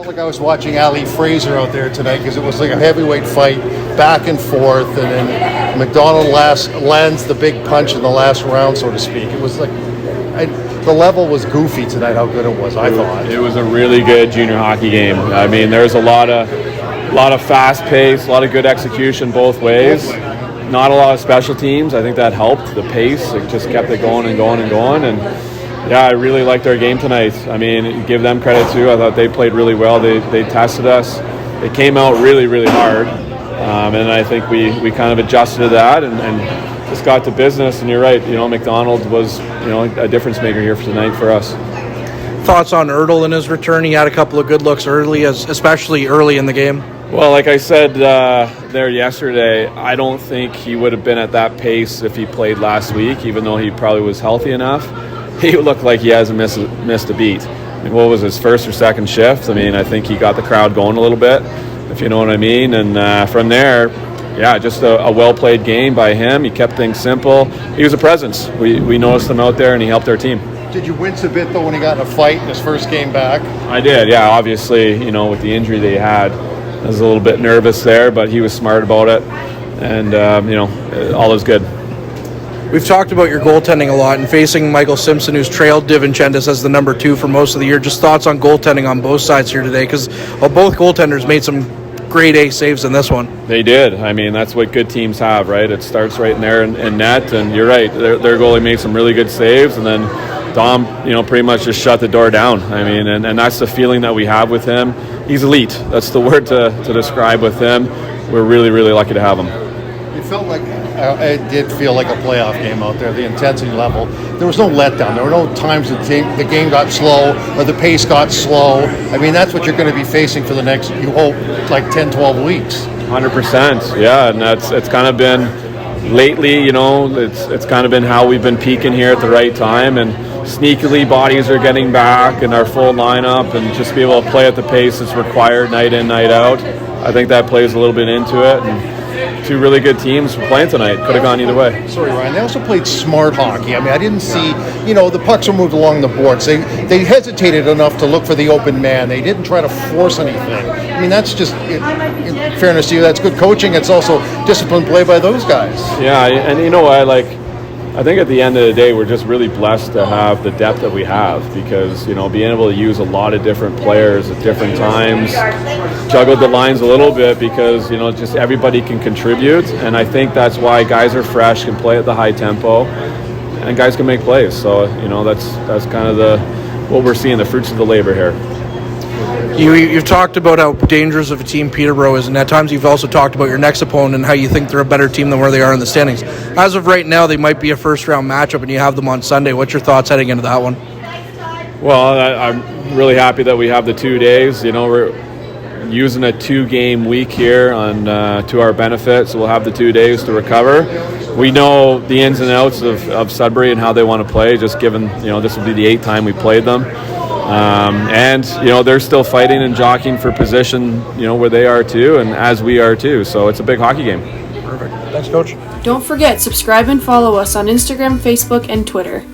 felt like I was watching Ali Fraser out there tonight because it was like a heavyweight fight, back and forth, and then McDonald lands the big punch in the last round, so to speak. It was like the level was goofy tonight. How good it was, I thought. It was a really good junior hockey game. I mean, there's a lot of fast pace, a lot of good execution both ways. Not a lot of special teams. I think that helped the pace. It just kept it going and going and going. And yeah, I really liked our game tonight. I mean, give them credit too. I thought they played really well. They tested us. They came out really, really hard. And I think we kind of adjusted to that and just got to business. And you're right, McDonald was, a difference maker here for tonight for us. Thoughts on Ertl in his return? He had a couple of good looks early, especially early in the game. Well, like I said there yesterday, I don't think he would have been at that pace if he played last week, even though he probably was healthy enough. He looked like he hasn't missed a beat. What was his first or second shift? I mean, I think he got the crowd going a little bit, if you know what I mean. And from there, yeah, just a well-played game by him. He kept things simple. He was a presence. We noticed him out there, and he helped our team. Did you wince a bit, though, when he got in a fight in his first game back? I did, yeah. Obviously, with the injury that he had, I was a little bit nervous there, but he was smart about it. And, all is good. We've talked about your goaltending a lot and facing Michael Simpson, who's trailed DiVincentis as the number 2 for most of the year. Just thoughts on goaltending on both sides here today, because both goaltenders made some grade A saves in this one. They did. I mean, that's what good teams have, right? It starts right in there in net, and you're right. Their goalie made some really good saves, and then Dom, pretty much just shut the door down. I mean, and that's the feeling that we have with him. He's elite. That's the word to describe with him. We're really, really lucky to have him. It felt like it did feel like a playoff game out there, the intensity level. There was no letdown. There were no times that the game got slow or the pace got slow. I mean, that's what you're going to be facing for the next, you hope, like 10, 12 weeks. 100%, yeah, and it's kind of been lately, it's kind of been how we've been peaking here at the right time, and sneakily bodies are getting back and our full lineup, and just be able to play at the pace that's required night in, night out. I think that plays a little bit into it. And two really good teams playing tonight. Could have gone either way. Sorry, Ryan. They also played smart hockey. I mean, I didn't see, the pucks were moved along the boards. They hesitated enough to look for the open man. They didn't try to force anything. I mean, that's just, in fairness to you, that's good coaching. It's also disciplined play by those guys. Yeah, and I think at the end of the day, we're just really blessed to have the depth that we have, because, being able to use a lot of different players at different times, juggled the lines a little bit because, just everybody can contribute. And I think that's why guys are fresh, can play at the high tempo, and guys can make plays. So, that's kind of what we're seeing, the fruits of the labor here. You've talked about how dangerous of a team Peterborough is, and at times you've also talked about your next opponent and how you think they're a better team than where they are in the standings. As of right now, they might be a first-round matchup, and you have them on Sunday. What's your thoughts heading into that one? Well, I'm really happy that we have the 2 days. We're using a 2-game week here to our benefit, so we'll have the 2 days to recover. We know the ins and outs of Sudbury and how they want to play, just given, this will be the 8th time we played them. And they're still fighting and jockeying for position, where they are too, and as we are too. So it's a big hockey game. Perfect. Thanks, Coach. Don't forget, subscribe and follow us on Instagram, Facebook, and Twitter.